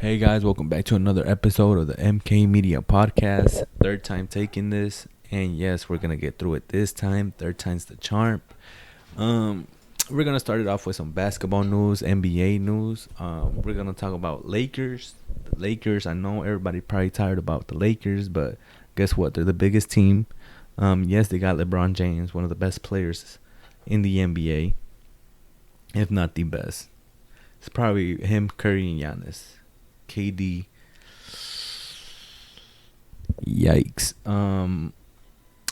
Hey guys, welcome back to another episode of the MK Media Podcast. Third time taking this, and yes, we're gonna get through it this time. Third time's the charm. Um, we're gonna start it off with some basketball news, NBA news. We're gonna talk about Lakers. The Lakers. I know everybody probably tired about the Lakers, but guess what? They're the biggest team. Yes, they got LeBron James, one of the best players in the NBA, if not the best. It's probably him, Curry, and Giannis. KD. Yikes. I'm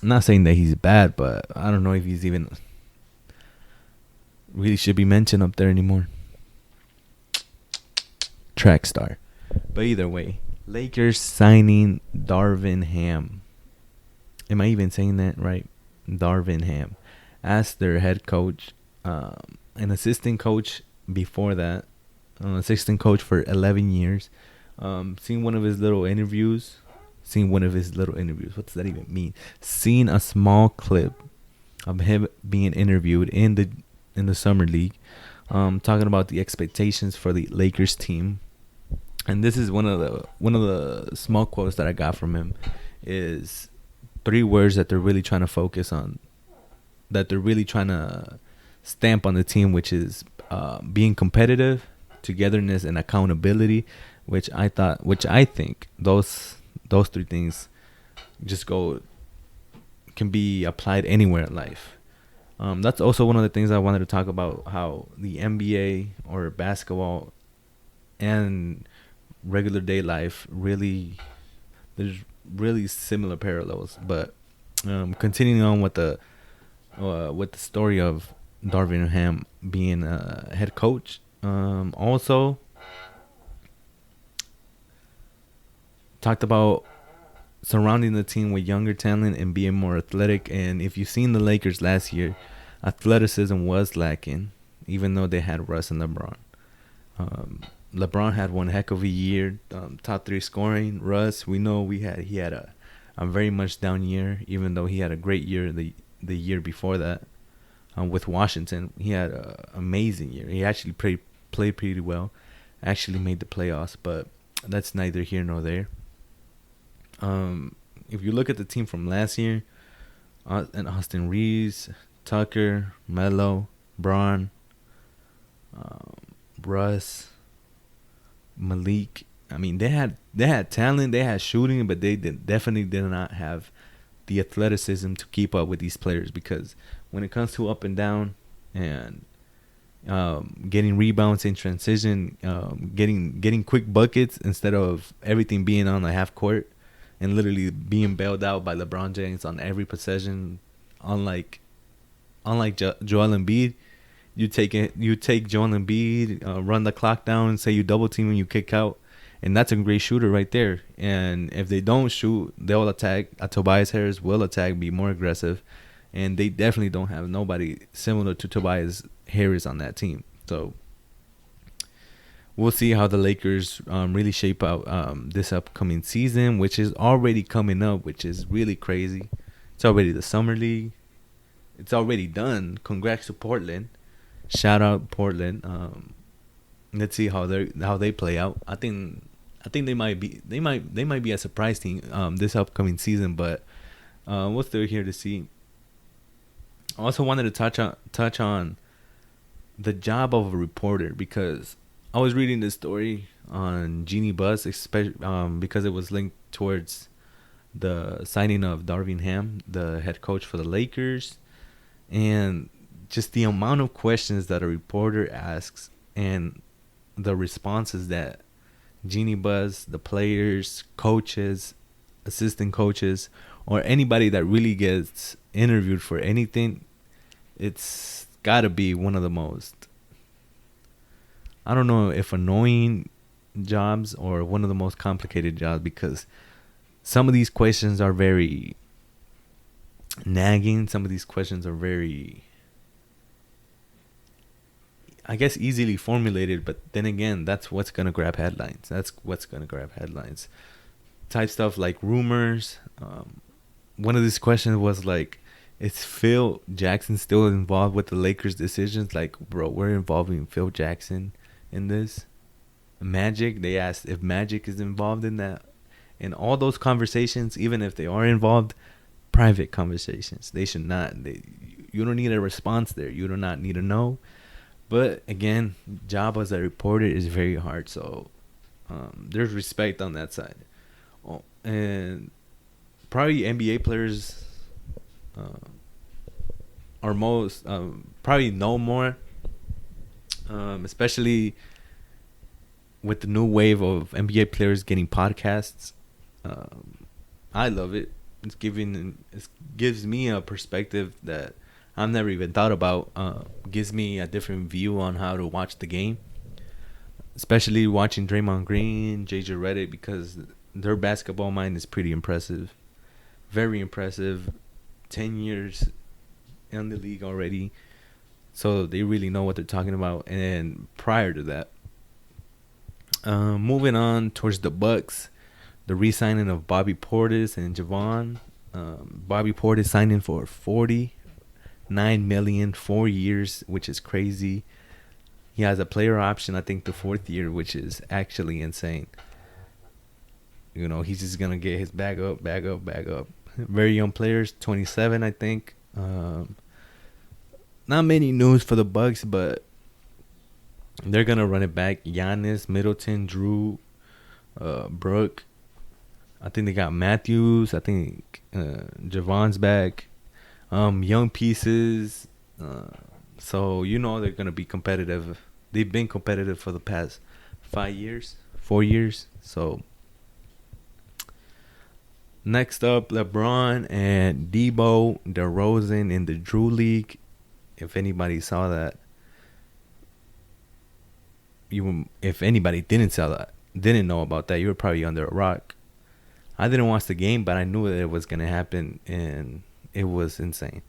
not saying that he's bad, but I don't know if he's even really should be mentioned up there anymore. Track star. But either way, Lakers signing Darvin Ham. Am I even saying that right? Darvin Ham as their head coach, an assistant coach before that, assistant coach for 11 years. Seen one of his little interviews. What does that even mean? Seen a small clip of him being interviewed in the summer league, talking about the expectations for the Lakers team. And this is one of the small quotes that I got from him is three words that they're really trying to focus on, that they're really trying to stamp on the team, which is being competitive, togetherness, and accountability, which I think those three things just can be applied anywhere in life. That's also one of the things I wanted to talk about, how the NBA or basketball and regular day life there's really similar parallels. But continuing on with the story of Darvin Ham being a head coach. Also talked about surrounding the team with younger talent and being more athletic. And if you've seen the Lakers last year, athleticism was lacking, even though they had Russ and LeBron. LeBron had one heck of a year, top 3 scoring. Russ, we know he had a very much down year, even though he had a great year the year before that. With Washington, he had an amazing year. He actually played pretty well, actually made the playoffs, but that's neither here nor there. If you look at the team from last year, and Austin Reeves, Tucker, Melo, Braun, Russ, Malik. I mean, they had talent, they had shooting, but they definitely did not have the athleticism to keep up with these players, because when it comes to up and down and getting rebounds in transition, getting quick buckets instead of everything being on the half court and literally being bailed out by LeBron James on every possession, unlike Joel Embiid. You take Joel Embiid, run the clock down, say you double team and you kick out, and that's a great shooter right there. And if they don't shoot, they'll attack. Tobias Harris will attack, be more aggressive, and they definitely don't have nobody similar to Tobias Harris on that team. So we'll see how the Lakers really shape out this upcoming season, which is already coming up, which is really crazy. It's already the summer league. It's already done. Congrats to Portland. Shout out Portland. Let's see how they play out. I think they might be a surprise team this upcoming season, but we're still here to see. I also wanted to touch on the job of a reporter, because I was reading this story on Genie Buzz, especially because it was linked towards the signing of Darvin Ham, the head coach for the Lakers, and just the amount of questions that a reporter asks and the responses that Genie Buzz, the players, coaches, assistant coaches, or anybody that really gets interviewed for anything, it's got to be one of the most, I don't know if annoying jobs or one of the most complicated jobs, because some of these questions are very nagging. Some of these questions are very, I guess, easily formulated, but then again, that's what's going to grab headlines. Type stuff like rumors. One of these questions was like, is Phil Jackson still involved with the Lakers' decisions? Like, bro, we're involving Phil Jackson in this. Magic. They asked if Magic is involved in that. In all those conversations, even if they are involved, private conversations. They should not. You don't need a response there. You do not need to know. But again, job as a reporter is very hard. So there's respect on that side. Oh, and probably NBA players uh, are most probably know more, especially with the new wave of NBA players getting podcasts. I love it. It gives me a perspective that I've never even thought about. Gives me a different view on how to watch the game, especially watching Draymond Green, JJ Redick, because their basketball mind is pretty impressive, very impressive. 10 years in the league already, so they really know what they're talking about. And prior to that, moving on towards the Bucks, the re-signing of Bobby Portis and Javon. Bobby Portis signing for $49 million, 4 years, which is crazy. He has a player option, I think, the fourth year, which is actually insane. You know, he's just gonna get his bag up, bag up, bag up. Very young players, 27, I think. Not many news for the Bucks, but they're gonna run it back. Giannis, Middleton, Drew, Brooke. I think they got Matthews. I think Javon's back. Young pieces. So you know they're gonna be competitive. They've been competitive for the past 5 years, 4 years. So next up, LeBron and Debo DeRozan in the Drew League. If anybody saw that, if anybody didn't know about that, you were probably under a rock. I didn't watch the game, but I knew that it was gonna happen, and it was insane.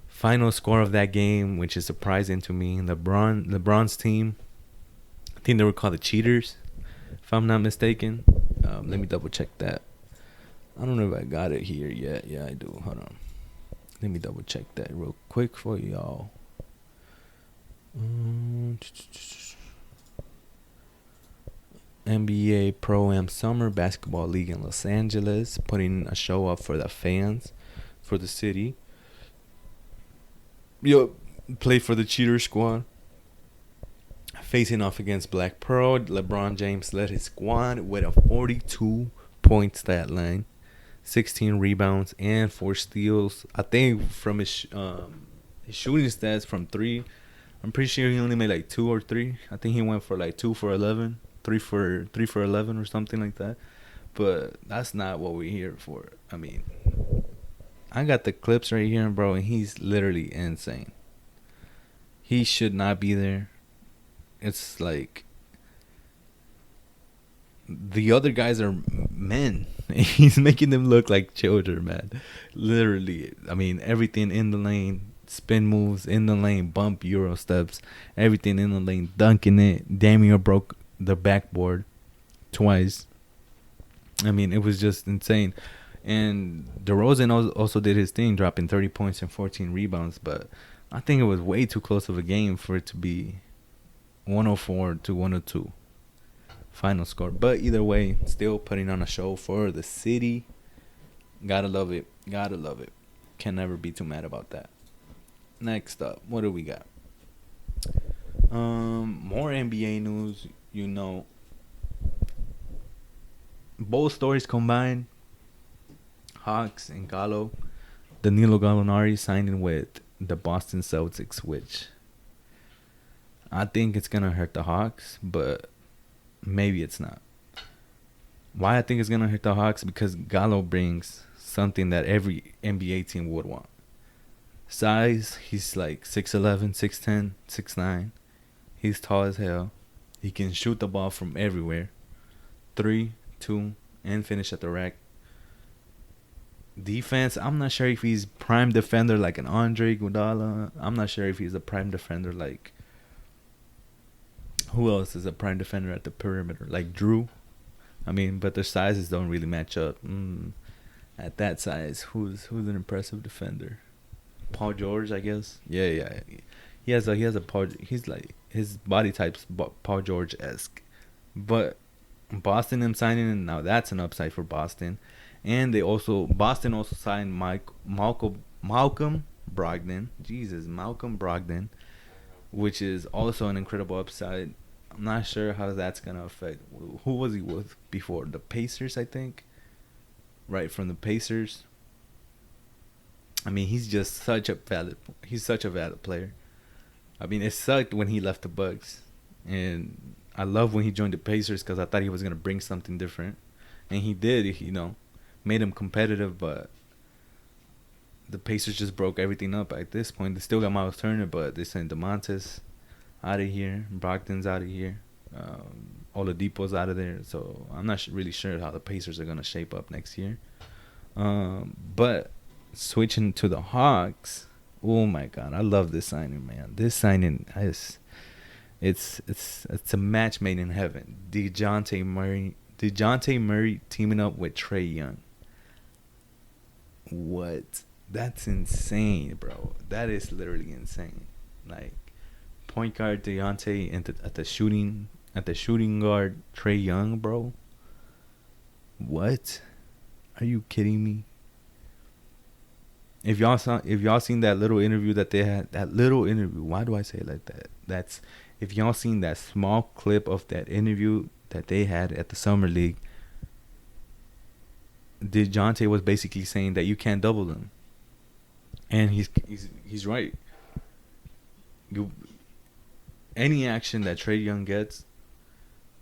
Final score of that game, which is surprising to me, LeBron's team, I think they were called the Cheaters, if I'm not mistaken. Let me double check that. I don't know if I got it here yet. Yeah, I do. Hold on. Let me double check that real quick for y'all. NBA Pro-Am Summer Basketball League in Los Angeles, putting a show up for the fans, for the city. Play for the Cheater Squad. Facing off against Black Pearl, LeBron James led his squad with a 42-point stat line, 16 rebounds, and 4 steals. I think from his shooting stats from 3, I'm pretty sure he only made like 2 or 3. I think he went for like 2 for 11, 3 for 11 or something like that. But that's not what we're here for. I mean, I got the clips right here, bro, and he's literally insane. He should not be there. It's like the other guys are men. He's making them look like children, man. Literally. I mean, everything in the lane, spin moves in the lane, bump Euro steps, everything in the lane, dunking it. Damian broke the backboard twice. I mean, it was just insane. And DeRozan also did his thing, dropping 30 points and 14 rebounds. But I think it was way too close of a game for it to be 104 to 102 final score. But either way, still putting on a show for the city. Gotta love it. Gotta love it. Can never be too mad about that. Next up, what do we got? More NBA news. You know, both stories combined. Hawks and Gallo. Danilo Gallinari signing with the Boston Celtics, which I think it's going to hurt the Hawks, but maybe it's not. Why I think it's going to hurt the Hawks? Because Gallo brings something that every NBA team would want. Size, he's like 6'11", 6'10", 6'9". He's tall as hell. He can shoot the ball from everywhere. 3, 2, and finish at the rack. Defense, I'm not sure if he's prime defender like an Andre Iguodala. I'm not sure if he's a prime defender like... Who else is a prime defender at the perimeter? Like Drew. I mean, but their sizes don't really match up. At that size, who's an impressive defender? Paul George, I guess. Yeah. He has a Paul. He's like, his body type's Paul George-esque. But Boston them signing, and now that's an upside for Boston. And Boston also signed Malcolm Brogdon. Jesus, Malcolm Brogdon, which is also an incredible upside. I'm not sure how that's gonna affect. Who was he with before? The Pacers, I think. Right, from the Pacers. I mean, he's such a valid player. I mean, it sucked when he left the Bucks, and I love when he joined the Pacers because I thought he was gonna bring something different, and he did. Made him competitive, but the Pacers just broke everything up at this point. They still got Miles Turner, but they sent DeMontis out of here, Brogdon's out of here, Oladipo's out of there. So I'm not really sure how the Pacers are gonna shape up next year. But switching to the Hawks, oh my God, I love this signing, man. This signing is it's a match made in heaven. DeJounte Murray teaming up with Trae Young. What? That's insane, bro. That is literally insane. Like point guard Deontay and at the shooting guard Trae Young, bro. What? Are you kidding me? If y'all seen that little interview that they had, that little interview, why do I say it like that? That's if y'all seen that small clip of that interview that they had at the summer league, DeJounte was basically saying that you can't double them, and he's right. You any action that Trae Young gets,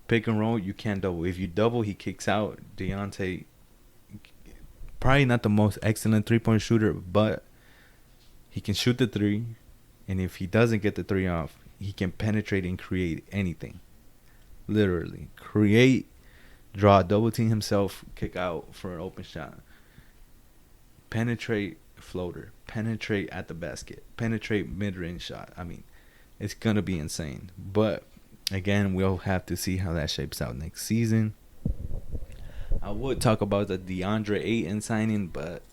pick and roll, you can't double. If you double, he kicks out. Deontay, probably not the most excellent 3-point shooter, but he can shoot the three, and if he doesn't get the three off, he can penetrate and create anything. Literally create, draw a double team himself, kick out for an open shot, penetrate floater, penetrate at the basket, penetrate mid-range shot. I mean, it's gonna be insane. But again, we'll have to see how that shapes out next season. I would talk about the DeAndre Ayton signing, but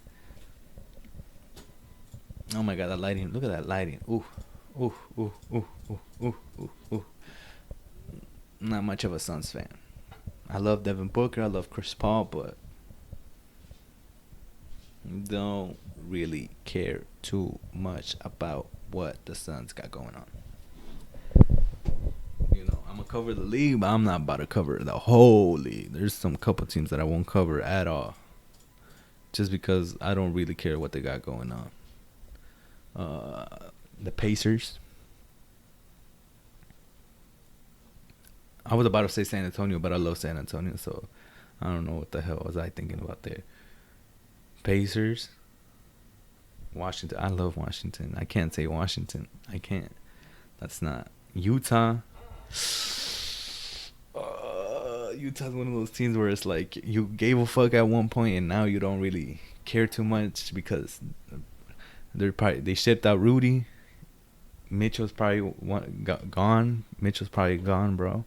oh my God, that lighting! Look at that lighting! Ooh, ooh, ooh, ooh, ooh, ooh, ooh, ooh. Not much of a Suns fan. I love Devin Booker. I love Chris Paul, but don't really care too much about what the Suns got going on. I'm gonna cover the league, but I'm not about to cover the whole league. There's some couple teams that I won't cover at all, just because I don't really care what they got going on. The Pacers. I was about to say San Antonio, but I love San Antonio, so I don't know what the hell was I thinking about there. Pacers. Washington. I love Washington. I can't say Washington. I can't. That's not. Utah. Utah's one of those teams where it's like you gave a fuck at one point and now you don't really care too much because they shipped out Rudy. Mitchell's probably gone. Mitchell's probably gone, bro.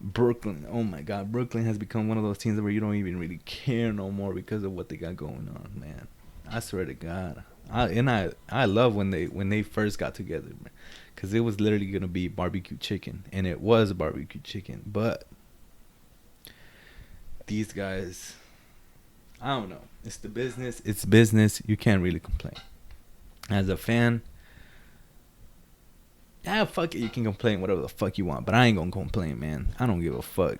Brooklyn, oh my God, Brooklyn has become one of those teams where you don't even really care no more because of what they got going on, man. I swear to God, I love when they first got together, man, because it was literally gonna be barbecue chicken, and it was barbecue chicken. But these guys, I don't know. It's the business. It's business. You can't really complain. As a fan, yeah, fuck it. You can complain whatever the fuck you want, but I ain't gonna complain, man. I don't give a fuck.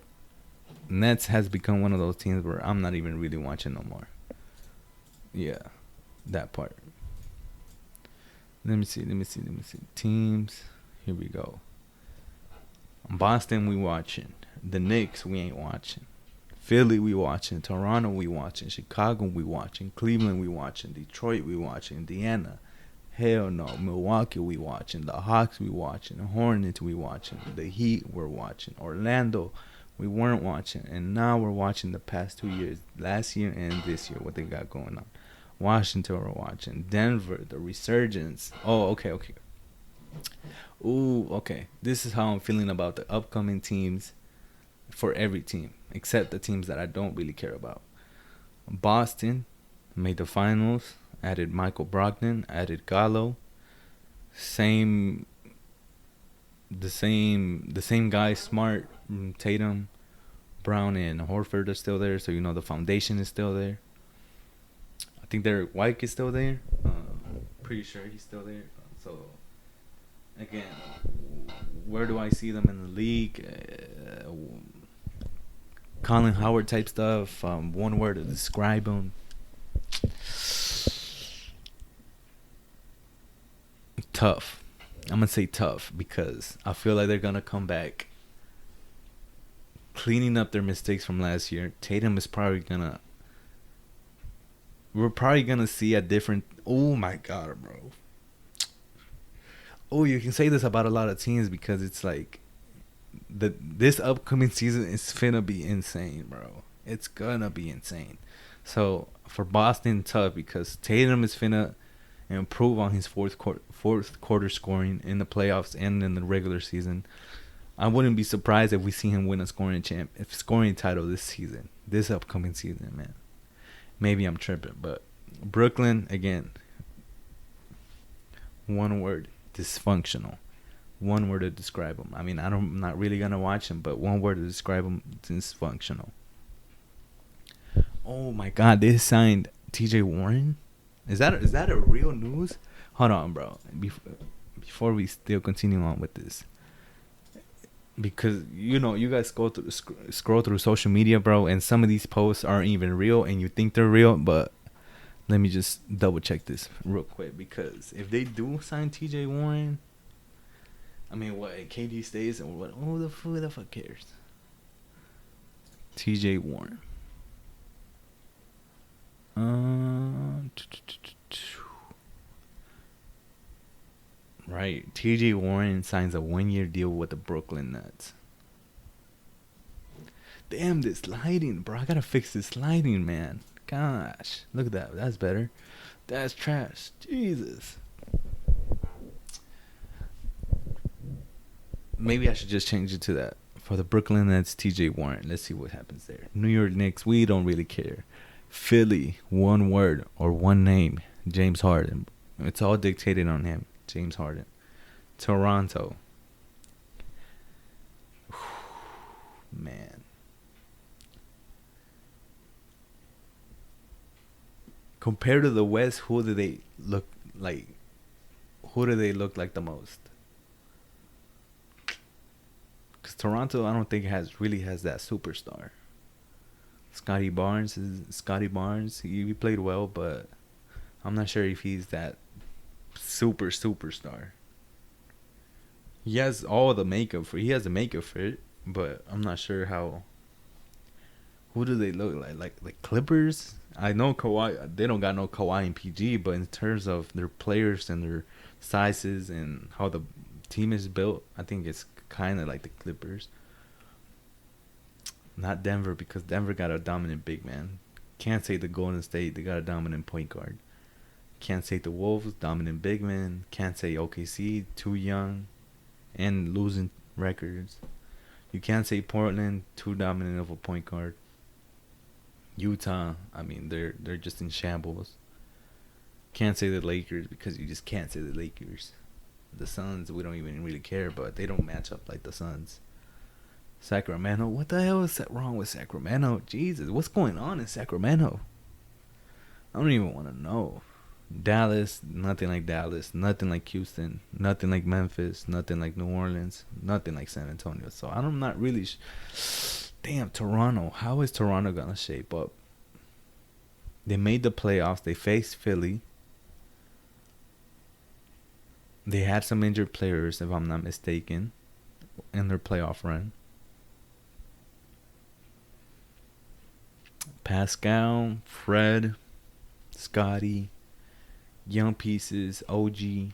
Nets has become one of those teams where I'm not even really watching no more. Yeah, that part. Let me see. Teams. Here we go. Boston, we watching. The Knicks, we ain't watching. Philly, we watching. Toronto, we watching. Chicago, we watching. Cleveland, we watching. Detroit, we watching. Indiana, hell no. Milwaukee, we watching. The Hawks, we watching. The Hornets, we watching. The Heat, we're watching. Orlando, we weren't watching. And now we're watching the past 2 years. Last year and this year, what they got going on. Washington, we're watching. Denver, the resurgence. Oh, okay. Ooh, okay. This is how I'm feeling about the upcoming teams for every team, except the teams that I don't really care about. Boston made the finals, added Michael Brogdon, added Gallo. The same guy, Smart, Tatum, Brown, and Horford are still there, so you know the foundation is still there. I think Derek White is still there. Pretty sure he's still there. So again, where do I see them in the league? Colin Howard type stuff. One word to describe them. Tough. I'm gonna say tough because I feel like they're gonna come back cleaning up their mistakes from last year. Tatum is probably gonna. We're probably gonna see a different. Oh my god, bro. Oh, you can say this about a lot of teams because it's like this upcoming season is finna be insane, bro. It's gonna be insane. So for Boston, tough because Tatum is finna improve on his fourth quarter scoring in the playoffs and in the regular season. I wouldn't be surprised if we see him win a scoring title this season, this upcoming season, man. Maybe I'm tripping, but Brooklyn again. One word: dysfunctional. One word to describe them. I mean, I'm not really gonna watch them, but one word to describe them: dysfunctional. Oh my God, they signed T.J. Warren. Is that a real news? Hold on, bro. Before we still continue on with this, because you know you guys scroll through social media, bro, and some of these posts aren't even real, and you think they're real, but let me just double check this real quick because if they do sign T.J. Warren, I mean, what KD stays and what? Who the fuck cares? T.J. Warren. Right. T.J. Warren signs a 1-year deal with the Brooklyn Nets. Damn, this lighting, bro. I gotta fix this lighting, man. Gosh. Look at that. That's better. That's trash. Jesus. Maybe I should just change it to that. For the Brooklyn Nets, T.J. Warren. Let's see what happens there. New York Knicks, we don't really care. Philly, one word or one name, James Harden. It's all dictated on him, James Harden. Toronto. Man. Compared to the West, who do they look like? Who do they look like the most? Because Toronto, I don't think really has that superstar. Scotty Barnes, he played well, but I'm not sure if he's that superstar. He has all the makeup for it, but I'm not sure how. Who do they look like? Like Clippers? I know Kawhi. They don't got no Kawhi and PG, but in terms of their players and their sizes and how the team is built, I think it's kind of like the Clippers. Not Denver, because Denver got a dominant big man. Can't say the Golden State, they got a dominant point guard. Can't say the Wolves, dominant big man. Can't say OKC, too young and losing records. You can't say Portland, too dominant of a point guard. Utah, I mean, they're just in shambles. Can't say the Lakers because you just can't say the Lakers. The Suns, we don't even really care, but they don't match up like the Suns. Sacramento, what the hell is wrong with Sacramento? Jesus, what's going on in Sacramento? I don't even want to know. Dallas, nothing like Dallas, nothing like Houston, nothing like Memphis, nothing like New Orleans, nothing like San Antonio. So I'm not really. Damn, Toronto. How is Toronto gonna shape up? They made the playoffs. They faced Philly. They had some injured players, if I'm not mistaken, in their playoff run. Pascal, Fred, Scotty, young pieces, OG.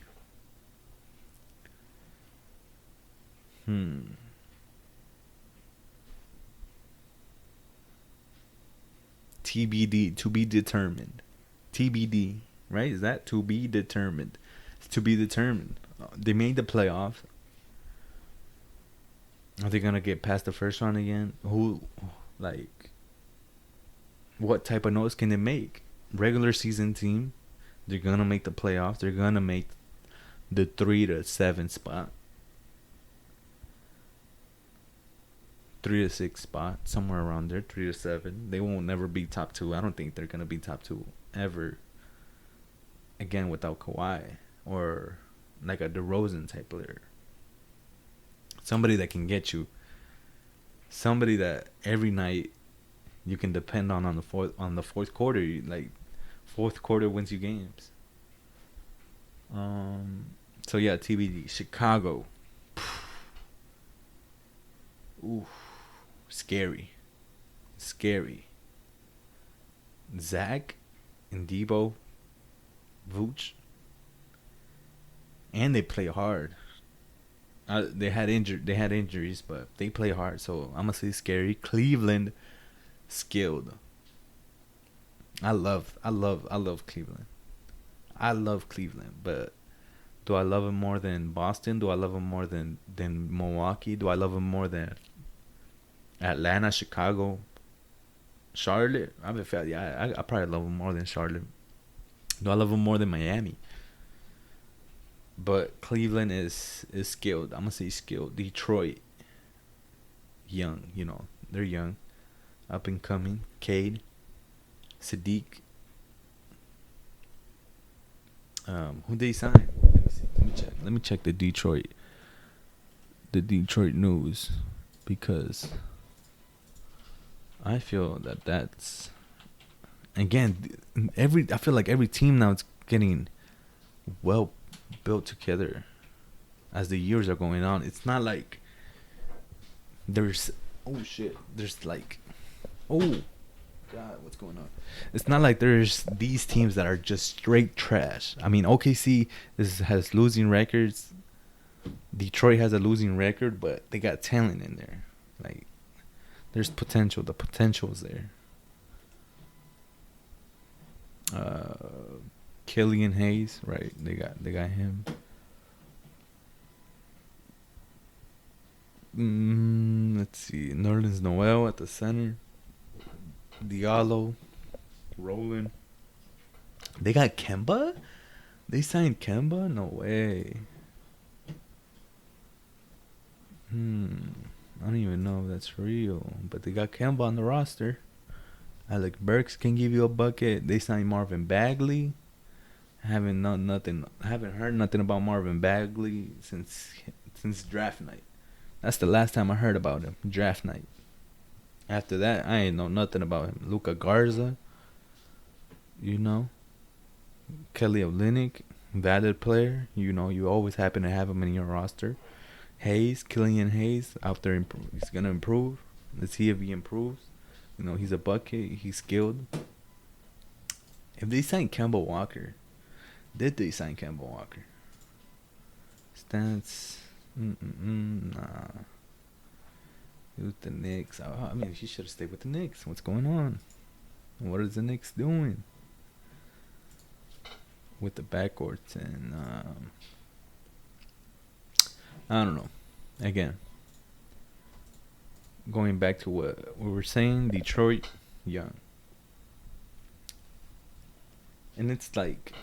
TBD, to be determined. TBD, right? Is that to be determined? It's to be determined. They made the playoffs. Are they gonna get past the first round again? What type of noise can they make? Regular season team, they're gonna make the playoffs. They're gonna make the 3 to 7 spot. 3 to 6 spot, somewhere around there, 3 to 7. They won't never be top two. I don't think they're gonna be top two ever again without Kawhi or like a DeRozan type player. Somebody that can get you. Somebody that every night you can depend on the fourth quarter. Like fourth quarter wins you games. So yeah, TBD. Chicago. Ooh, scary. Zach and Debo, Vooch, and they play hard. They had injuries, but they play hard. So I'm gonna say scary. Cleveland, skilled. I love Cleveland. I love Cleveland, but do I love him more than Boston? Do I love him more than Milwaukee? Do I love him more than Atlanta, Chicago, Charlotte? I probably love him more than Charlotte. Do I love him more than Miami? But Cleveland is skilled. I'm gonna say skilled. Detroit, young. They're young, up and coming. Cade, Sadiq. Who they signed? Let me see. Let me check the Detroit news, because I feel that's again I feel like every team now is getting well built together as the years are going on. It's not like there's like, oh God, what's going on? It's not like there's these teams that are just straight trash. I mean, OKC has losing records. Detroit has a losing record, but they got talent in there. Like, there's potential. The potential's there. Killian Hayes, right? They got him. Let's see. Nerlens Noel at the center. Diallo, Roland. They got Kemba? They signed Kemba? No way. I don't even know if that's real. But they got Kemba on the roster. Alec Burks can give you a bucket. They signed Marvin Bagley. I haven't heard nothing about Marvin Bagley since draft night. That's the last time I heard about him. Draft night. After that, I ain't know nothing about him. Luka Garza, Kelly Olynyk, valid player. You always happen to have him in your roster. Killian Hayes, out there, he's gonna improve. Let's see if he improves. He's a bucket. He's skilled. If they sign Kemba Walker, did they sign Kemba Walker? Stats, nah. With the Knicks. I mean, he should have stayed with the Knicks. What's going on? What is the Knicks doing with the backcourts? And I don't know. Again, going back to what we were saying, Detroit, young. And it's like,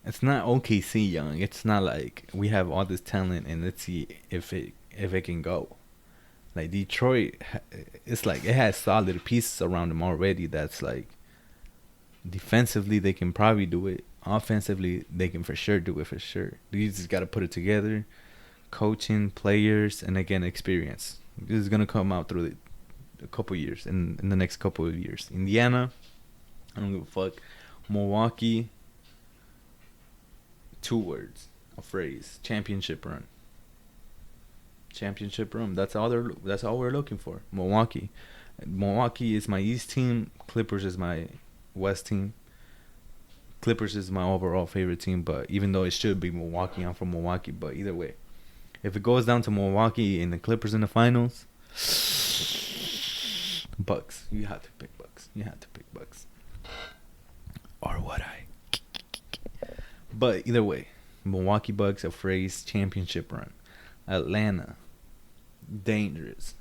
it's not OKC young. It's not like we have all this talent and let's see if it can go. Like Detroit, it's like it has solid pieces around them already. That's like, defensively they can probably do it. Offensively they can for sure do it for sure. You just got to put it together. Coaching, players, and again experience. This is gonna come out through a couple years. In the next couple of years. Indiana, I don't give a fuck. Milwaukee, 2 words, a phrase: championship run. Championship run. That's all we're looking for. Milwaukee is my East team. Clippers is my West team. Clippers is my overall favorite team, but even though it should be Milwaukee, I'm from Milwaukee. But either way, if it goes down to Milwaukee and the Clippers in the finals, Bucks. You have to pick Bucks. Or would I? But either way, Milwaukee Bucks, a phrase: championship run. Atlanta, dangerous.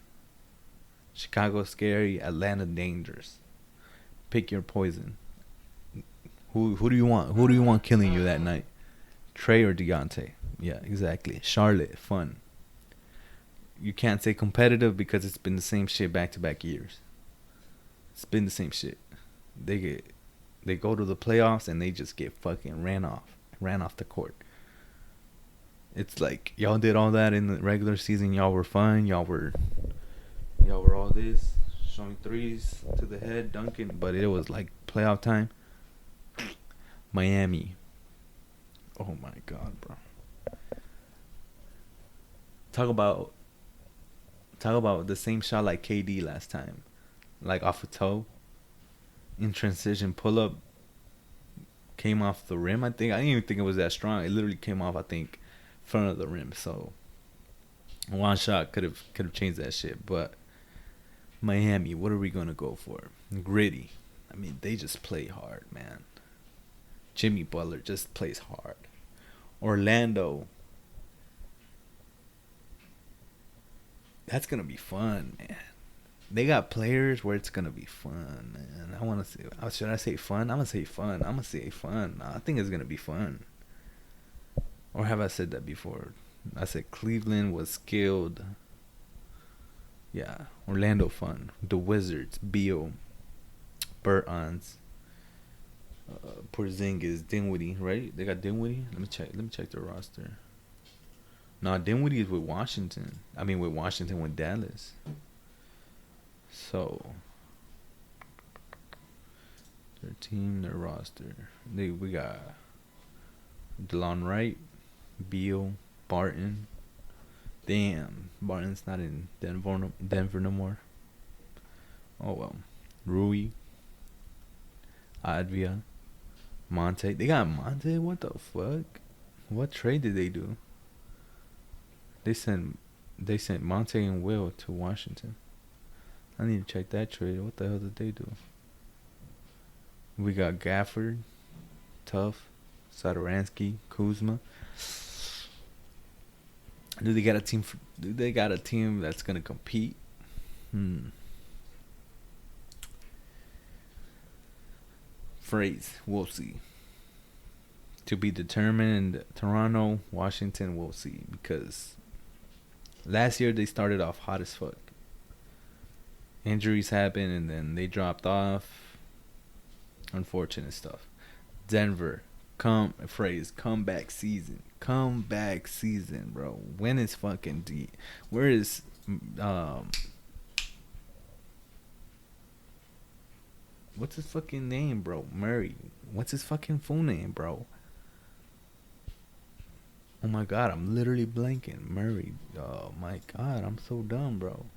Chicago, scary. Atlanta, dangerous. Pick your poison. Who do you want? Who do you want killing you that night? Trey or Deontay? Yeah, exactly. Charlotte, fun. you can't say competitive because it's been the same shit back to back years. It's been the same shit. They get they go to the playoffs and they just get fucking ran off the court. It's like y'all did all that in the regular season. Y'all were fun. Y'all were all this, showing threes to the head, dunking. But it was like playoff time. Miami. Oh my god, bro. Talk about the same shot like KD last time, like off a toe, in transition pull up, came off the rim. I didn't even think it was that strong. It literally came off, I think, front of the rim. So one shot could have changed that shit. But Miami, what are we gonna go for? Gritty. I mean, they just play hard, man. Jimmy Butler just plays hard. Orlando. That's gonna be fun, man. They got players where it's gonna be fun, man. I want to say. Should I say fun? I'm gonna say fun. I'm gonna say fun. I think it's gonna be fun. Or have I said that before? I said Cleveland was skilled. Yeah, Orlando fun. The Wizards, Beal, Bertans, Porzingis, Dinwiddie, right? They got Dinwiddie. Let me check their roster. No, Dinwiddie is with Washington. I mean, with Dallas. So, their team, their roster. We got DeLon Wright, Beal, Barton. Damn, Barton's not in Denver no more. Oh well. Rui, Advia, Monte. They got Monte. What the fuck? What trade did they do? They sent Monte and Will to Washington. I need to check that trade. What the hell did they do? We got Gafford, Tough, Satoransky, Kuzma. Do they got a team that's gonna compete? Phrase, we'll see. To be determined. Toronto, Washington, we'll see. Because last year they started off hot as fuck. Injuries happened and then they dropped off. Unfortunate stuff. Denver, comeback season. Comeback season, bro. When is fucking D? Where is what's his fucking name, bro? Murray. What's his fucking full name, bro? Oh my god, I'm literally blanking. Murray. Oh my god, I'm so dumb, bro.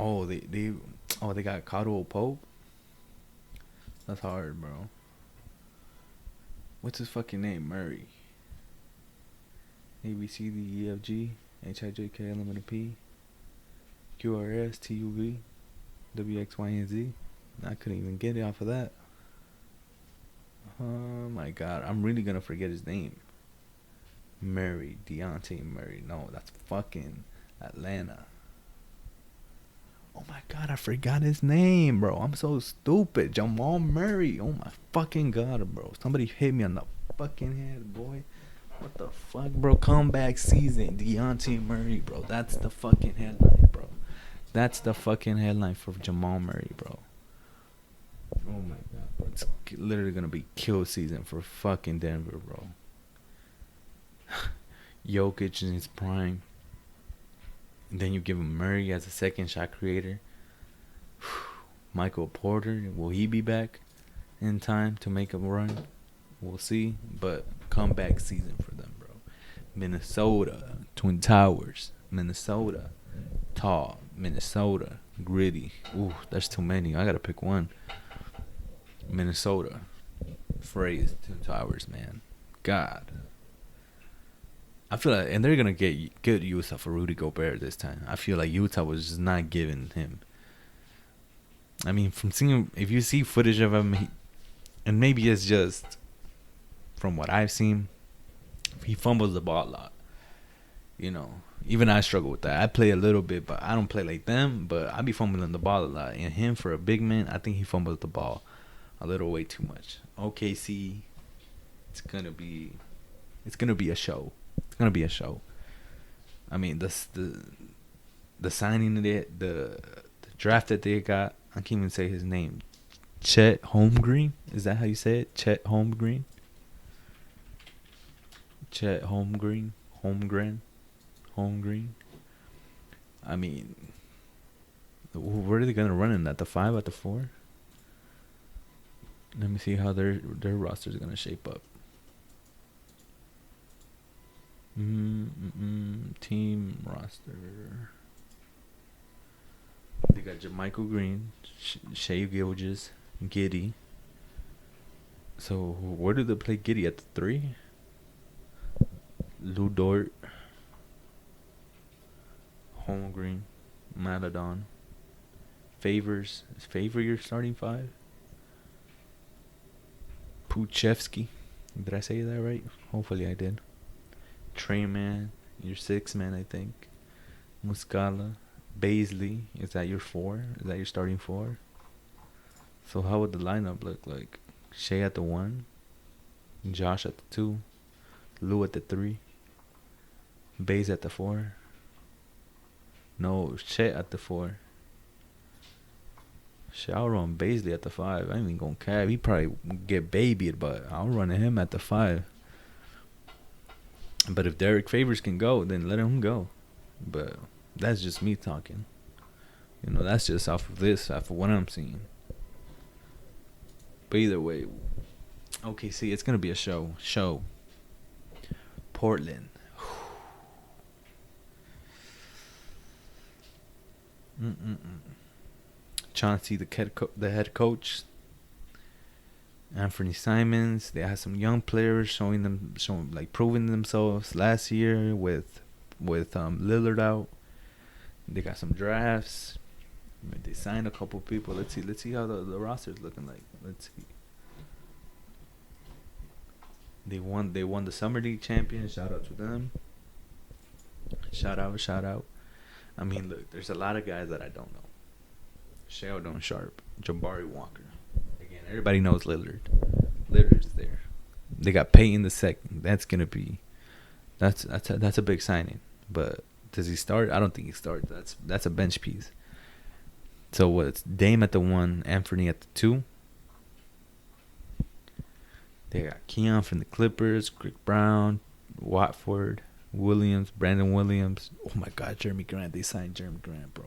Oh, they got Caldwell Pope. That's hard, bro. What's his fucking name? Murray. A B C D E F G H I J K L M N P Q R S T U V W X Y and Z. I couldn't even get it off of that. Oh my god, I'm really gonna forget his name. Murray, Deontay Murray. No, that's fucking Atlanta. Oh my god, I forgot his name, bro. I'm so stupid. Jamal Murray. Oh my fucking god, bro. Somebody hit me on the fucking head, boy. What the fuck, bro? Comeback season. Deontay Murray, bro. That's the fucking headline, bro. That's the fucking headline for Jamal Murray, bro. Oh my god, bro. It's literally gonna be kill season for fucking Denver, bro. Jokic in his prime. And then you give him Murray as a second shot creator. Michael Porter, will he be back in time to make a run? We'll see. But comeback season for them, bro. Minnesota, Twin Towers. Minnesota, tall. Minnesota, gritty. Ooh, that's too many. I gotta pick one. Minnesota, Phrase, Twin Towers, man. God. I feel like, and they're gonna get good Utah for Rudy Gobert this time. I feel like Utah was just not giving him. I mean, from seeing, if you see footage of him, and maybe it's just from what I've seen, he fumbles the ball a lot. You know, even I struggle with that. I play a little bit, but I don't play like them. But I be fumbling the ball a lot. And him, for a big man, I think he fumbles the ball a little way too much. OKC, it's gonna be It's gonna be a show. It's gonna be a show. I mean, the signing of the draft that they got. I can't even say his name. Chet Holmgren. Is that how you say it? Chet Holmgren. Chet Holmgren. Holmgren. I mean, where are they gonna run in? At the 5? At the 4? Let me see how their roster is gonna shape up. Team roster. They got Jermichael Green, Shea Gilgeous, Giddy. So where do they play Giddy at the 3? Lou Dort, Holmgren, Maladon, Favors. Is Favor your starting 5? Puchevsky. Did I say that right? Hopefully I did. Treyman, your 6 man, I think. Muscala. Baisley, is that your 4? Is that your starting 4? So how would the lineup look like? Shea at the 1, Josh at the 2, Lou at the 3, Baze at the 4. No, Chet at the 4. Shit, I'll run Baisley at the 5. I ain't even gonna cap. He probably get babied, but I'll run him at the 5. But if Derek Favors can go, then let him go. But that's just me talking. You know, that's just off of what I'm seeing. But either way, OKC, it's gonna be a show. Portland. Chauncey, the head coach. Anthony Simons. They had some young players proving themselves last year with Lillard out. They got some drafts. They signed a couple people. Let's see how the roster's looking like. Let's see. They won the Summer League champion. Shout out to them. Shout out. I mean, look, there's a lot of guys that I don't know. Sheldon Sharp, Jabari Walker. Again, everybody knows Lillard. Lillard's there. They got Payton the second. That's a big signing. But does he start? I don't think he starts. That's a bench piece. So it's Dame at the 1, Anthony at the 2. They got Keon from the Clippers, Greg Brown, Watford, Williams, Brandon Williams. Oh my God, Jeremy Grant. They signed Jeremy Grant, bro.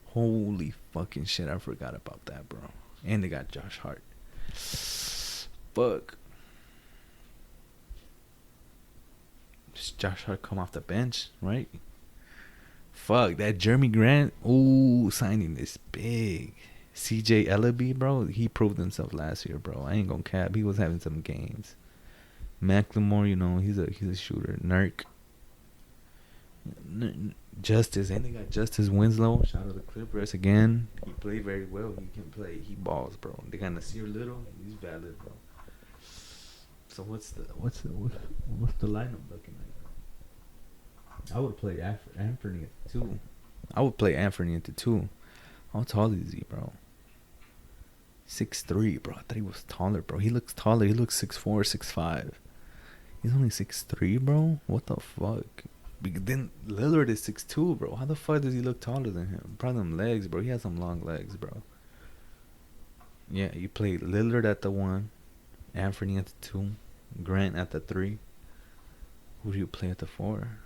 Holy fucking shit, I forgot about that, bro. And they got Josh Hart. Fuck. Does Josh Hart come off the bench, right? Fuck, that Jeremy Grant, signing is big. CJ Ellaby, bro, he proved himself last year, bro. I ain't gonna cap. He was having some games. McLemore, you know, he's a shooter. Nurk. Justice, and they got Justice Winslow. Shout out to the Clippers again. He played very well. He can play. He balls, bro. They got Nasir Little. He's valid, bro. So what's the lineup looking like? I would play Anthony at 2. I would play Anthony at the 2. How tall is he, bro? 6'3", bro. I thought he was taller, bro. He looks taller. He looks 6'4", 6'5". He's only 6'3", bro. What the fuck? Then Lillard is 6'2", bro. How the fuck does he look taller than him? Probably them legs, bro. He has some long legs, bro. Yeah, you play Lillard at the 1, Anthony at the 2, Grant at the 3. Who do you play at the 4?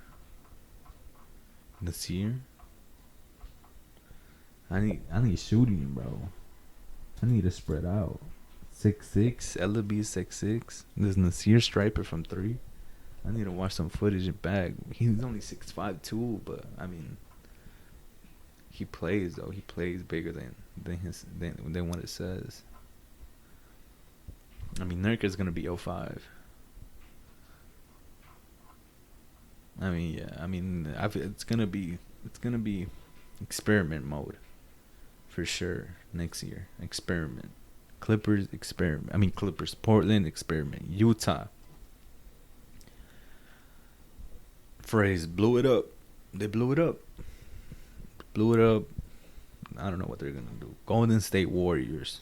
Nasir. I need shooting, bro. I need to spread out. 6'6", Ellaby 6'6". There's Nasir Striper from 3. I need to watch some footage and back. He's only 6'5" too, but I mean, he plays though. He plays bigger than what it says. I mean, Nurkic's gonna be 05. I mean, yeah. I mean, it's gonna be experiment mode for sure next year. Experiment. Clippers experiment. I mean, Clippers. Portland experiment. Utah. Phrase blew it up. They blew it up. I don't know what they're gonna do. Golden State Warriors.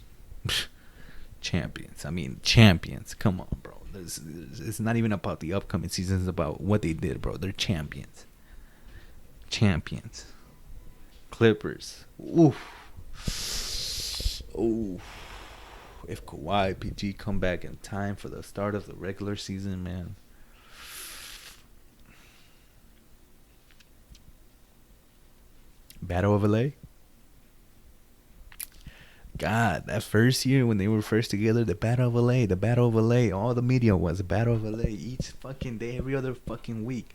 Champions. I mean, champions. Come on, bro. It's not even about the upcoming season. It's about what they did, bro. They're champions. Champions. Clippers. Oof. Oof. If Kawhi PG come back in time for the start of the regular season, man. Battle of LA. God, that first year when they were first together, the Battle of LA, the Battle of LA, all the media was the Battle of LA each fucking day, every other fucking week.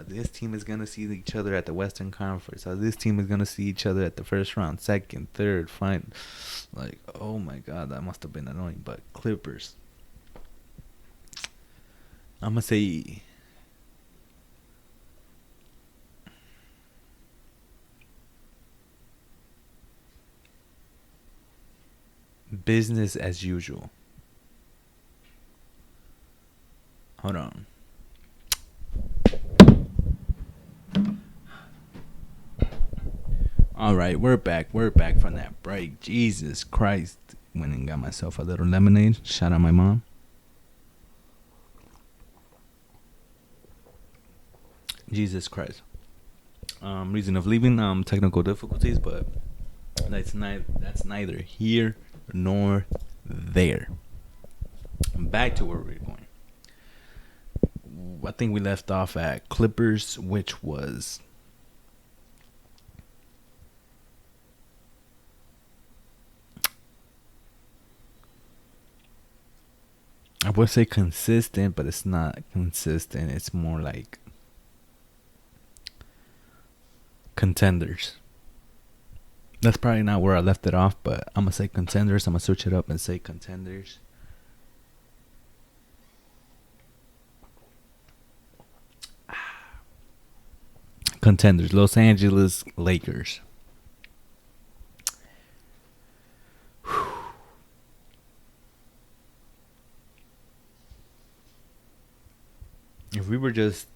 This team is gonna see each other at the Western Conference. This team is gonna see each other at the first round, second, third, final. Like, oh my God, that must have been annoying. But Clippers, I'm gonna say business as usual. Hold on. All right, we're back. We're back from that break. Jesus Christ. Went and got myself a little lemonade. Shout out my mom. Jesus Christ. Reason of leaving, technical difficulties, but that's neither here nor there. Back to where we're going. I think we left off at Clippers, which was I would say consistent, but it's not consistent. It's more like contenders. That's probably not where I left it off, but I'm going to say contenders. I'm going to switch it up and say contenders. Contenders. Los Angeles Lakers. If we were just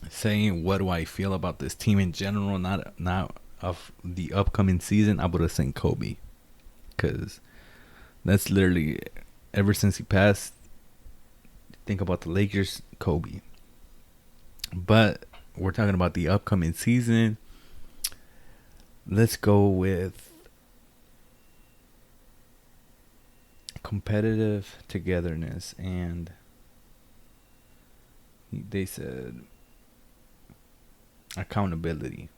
saying what do I feel about this team in general, not of the upcoming season, I would have said Kobe, because that's literally ever since he passed. Think about the Lakers, Kobe. But we're talking about the upcoming season. Let's go with competitive togetherness, and they said accountability.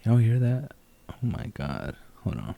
Y'all hear that? Oh my God. Hold on.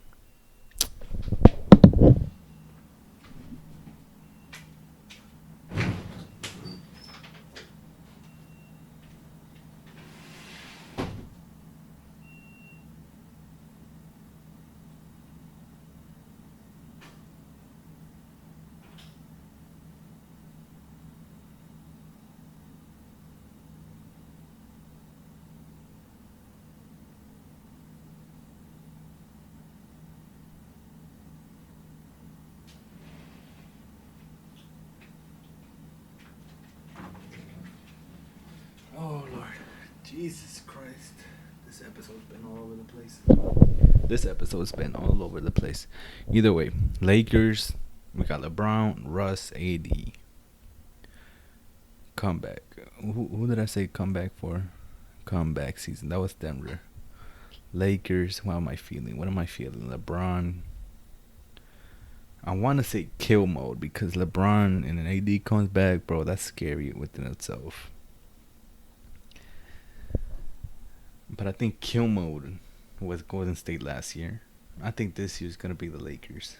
Oh Lord, Jesus Christ! This episode's been all over the place. Either way, Lakers. We got LeBron, Russ, AD. Comeback. Who did I say comeback for? Comeback season. That was Denver. Lakers. What am I feeling? LeBron. I want to say kill mode, because LeBron and an AD comes back, bro. That's scary within itself. But I think kill mode was Golden State last year. I think this year's going to be the Lakers.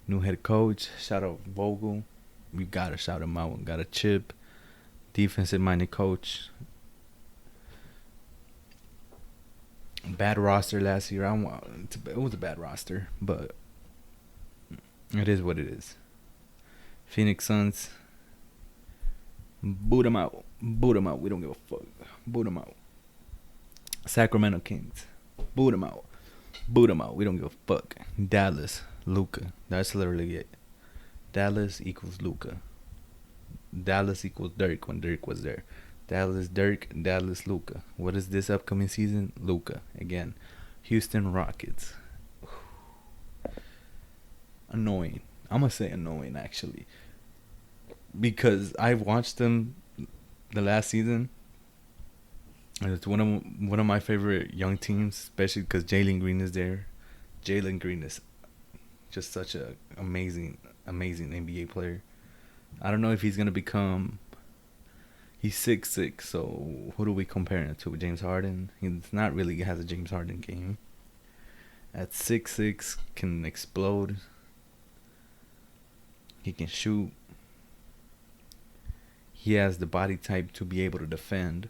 New head coach. Shout out Vogel. We got to shout him out. Got a chip. Defensive-minded coach. Bad roster last year. It was a bad roster, but it is what it is. Phoenix Suns. Boot them out. We don't give a fuck. Boot them out. Sacramento Kings. Boot them out. We don't give a fuck. Dallas. Luka. That's literally it. Dallas equals Luka. Dallas equals Dirk when Dirk was there. Dallas Dirk. Dallas Luka. What is this upcoming season? Luka. Again. Houston Rockets. Annoying. I'm gonna say annoying actually, because I've watched them the last season. And it's one of my favorite young teams, especially because Jalen Green is there. Jalen Green is just such a amazing NBA player. I don't know if he's gonna become. He's 6'6", so who do we compare him to? James Harden. He's not really has a James Harden game. At 6'6", can explode. He can shoot. He has the body type to be able to defend.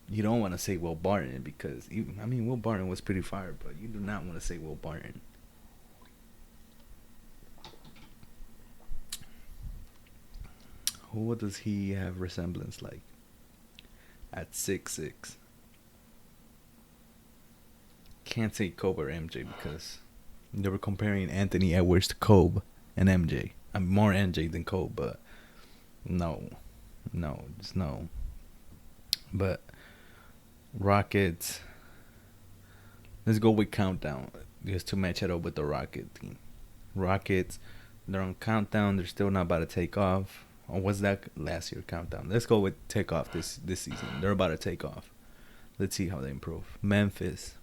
You don't want to say Will Barton because Will Barton was pretty fire, but you do not want to say Will Barton. Who does he have resemblance like? At 6'6". Can't say Kobe or MJ because they were comparing Anthony Edwards to Kobe and MJ. I'm more MJ than Kobe, but no, just no. But Rockets. Let's go with countdown just to match it up with the Rocket team. Rockets, they're on countdown. They're still not about to take off. Or was that last year countdown? Let's go with take off this season. They're about to take off. Let's see how they improve. Memphis.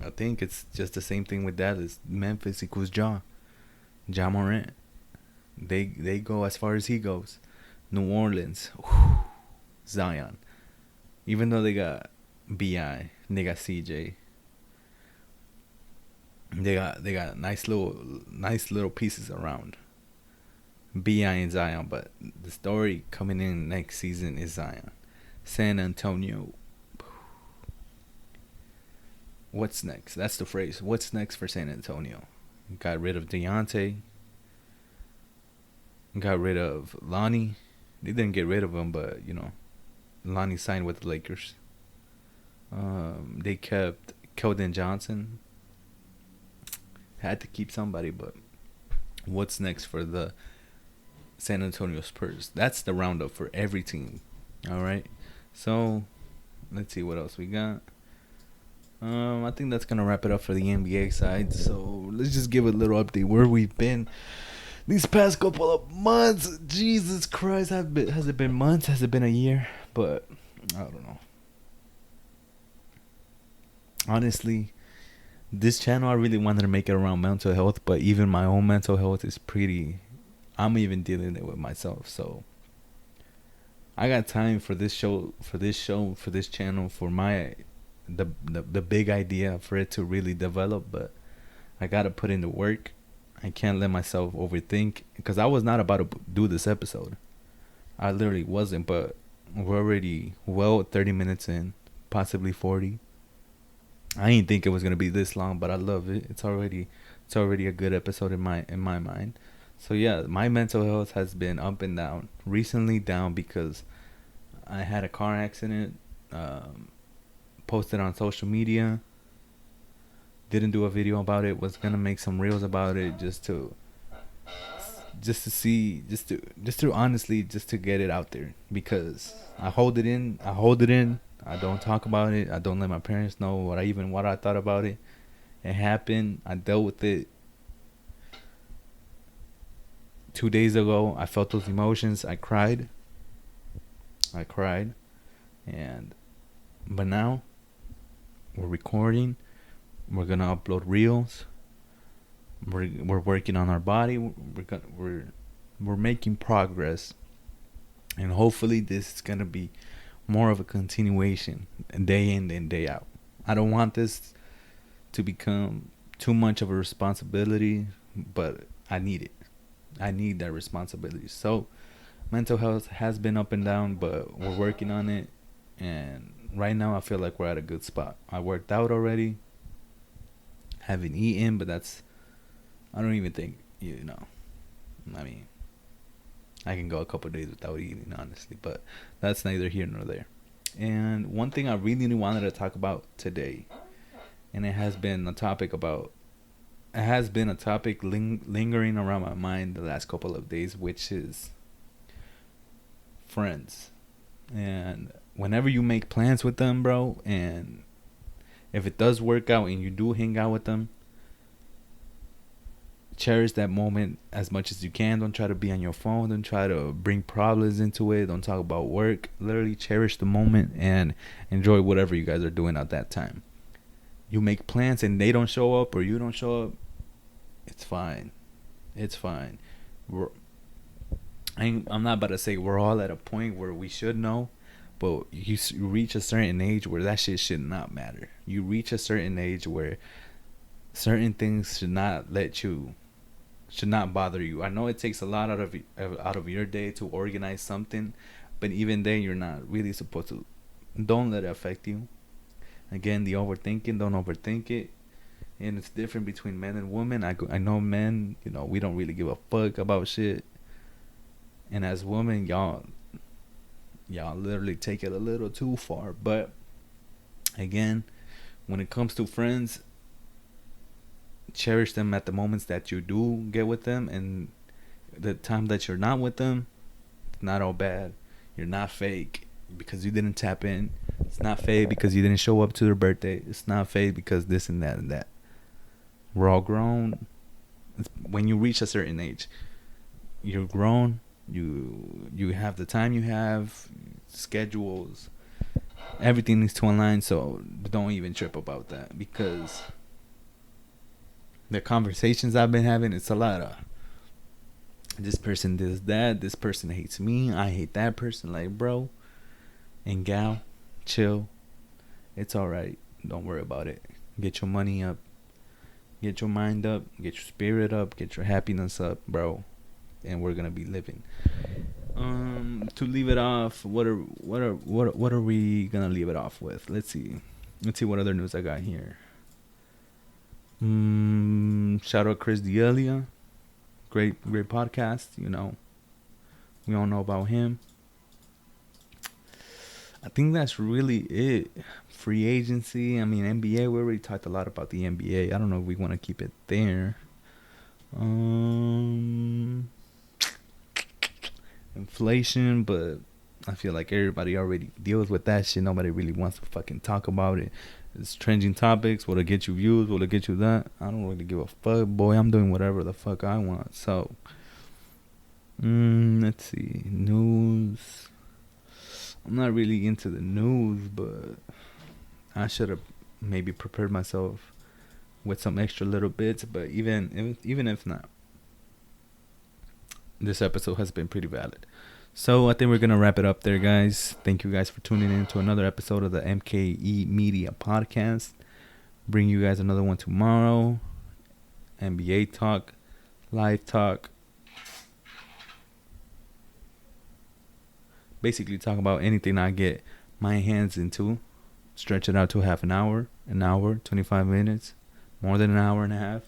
I think it's just the same thing with Dallas. Memphis equals Ja Morant. They go as far as he goes. New Orleans. Zion. Even though they got BI, they got CJ. They got nice little pieces around BI and Zion, but the story coming in next season is Zion. San Antonio. What's next? That's the phrase. What's next for San Antonio? Got rid of Deontay. Got rid of Lonnie. They didn't get rid of him, but Lonnie signed with the Lakers. They kept Keldon Johnson. Had to keep somebody, but what's next for the San Antonio Spurs? That's the roundup for every team. All right. So let's see what else we got. I think that's gonna wrap it up for the NBA side. So let's just give a little update where we've been these past couple of months. Jesus Christ, has it been months? Has it been a year? But I don't know. Honestly, this channel I really wanted to make it around mental health, but even my own mental health is pretty. I'm even dealing it with myself, so I got time for this channel, for my the big idea for it to really develop, but I gotta put in the work. I can't let myself overthink because I was not about to do this episode. I literally wasn't, but we're already 30 minutes in, possibly 40. I didn't think it was gonna be this long, but I love it. It's already a good episode in my mind. So yeah, my mental health has been up and down. Recently down because I had a car accident. Posted on social media. Didn't do a video about it. Was gonna make some reels about it just to honestly just to get it out there, because I hold it in. I don't talk about it. I don't let my parents know what I thought about it. It happened. I dealt with it. 2 days ago, I felt those emotions. I cried. But now we're recording. We're gonna upload reels. We're working on our body. We're making progress, and hopefully this is gonna be more of a continuation, day in and day out. I don't want this to become too much of a responsibility, but I need it. I need that responsibility. So mental health has been up and down, but we're working on it. And right now I feel like we're at a good spot. I worked out already. Haven't eaten, but I don't even think, I can go a couple of days without eating, honestly, but that's neither here nor there. And one thing I really wanted to talk about today, and it has been a topic lingering around my mind the last couple of days, which is friends. And whenever you make plans with them, bro, and if it does work out and you do hang out with them, cherish that moment as much as you can. Don't try to be on your phone. Don't try to bring problems into it. Don't talk about work. Literally cherish the moment and enjoy whatever you guys are doing at that time. You make plans and they don't show up or you don't show up, it's fine. It's fine. I'm not about to say we're all at a point where we should know, but you reach a certain age where that shit should not matter. You reach a certain age where certain things should not bother you. I know it takes a lot out of your day to organize something, but even then you're not really supposed to. Don't let it affect you. Again, the overthinking, don't overthink it. And it's different between men and women. I know men, we don't really give a fuck about shit. And as women, y'all literally take it a little too far. But again, when it comes to friends, cherish them at the moments that you do get with them, and the time that you're not with them, it's not all bad. You're not fake because you didn't tap in. It's not fake because you didn't show up to their birthday. It's not fake because this and that and that. We're all grown. When you reach a certain age, you're grown. You have the time you have, schedules. Everything needs to align, so don't even trip about that, because the conversations I've been having, it's a lot of this person does that, this person hates me, I hate that person. Like, bro and gal, chill. It's alright. Don't worry about it. Get your money up. Get your mind up. Get your spirit up. Get your happiness up, bro. And we're gonna be living. To leave it off, what are we gonna leave it off with? Let's see what other news I got here. Shout out Chris D'Elia. Great podcast. We all know about him. I think that's really it. Free agency. I mean, NBA. We already talked a lot about the NBA. I don't know if we want to keep it there. Inflation, but I feel like everybody already deals with that shit. Nobody really wants to fucking talk about it. It's trending topics. Will it get you views? Will it get you that? I don't really give a fuck, boy. I'm doing whatever the fuck I want. So, let's see. News. I'm not really into the news, but I should have maybe prepared myself with some extra little bits. But even if not, this episode has been pretty valid. So I think we're going to wrap it up there, guys. Thank you guys for tuning in to another episode of the MKE Media Podcast. Bring you guys another one tomorrow. NBA talk, live talk. Basically talk about anything I get my hands into. Stretch it out to half an hour, 25 minutes, more than an hour and a half.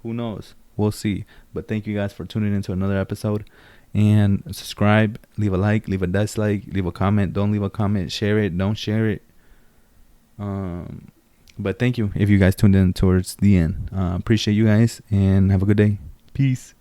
Who knows? We'll see. But thank you guys for tuning in to another episode. And subscribe, leave a like, leave a dislike, leave a comment. Don't leave a comment. Share it. Don't share it. But thank you if you guys tuned in towards the end. Appreciate you guys and have a good day. Peace.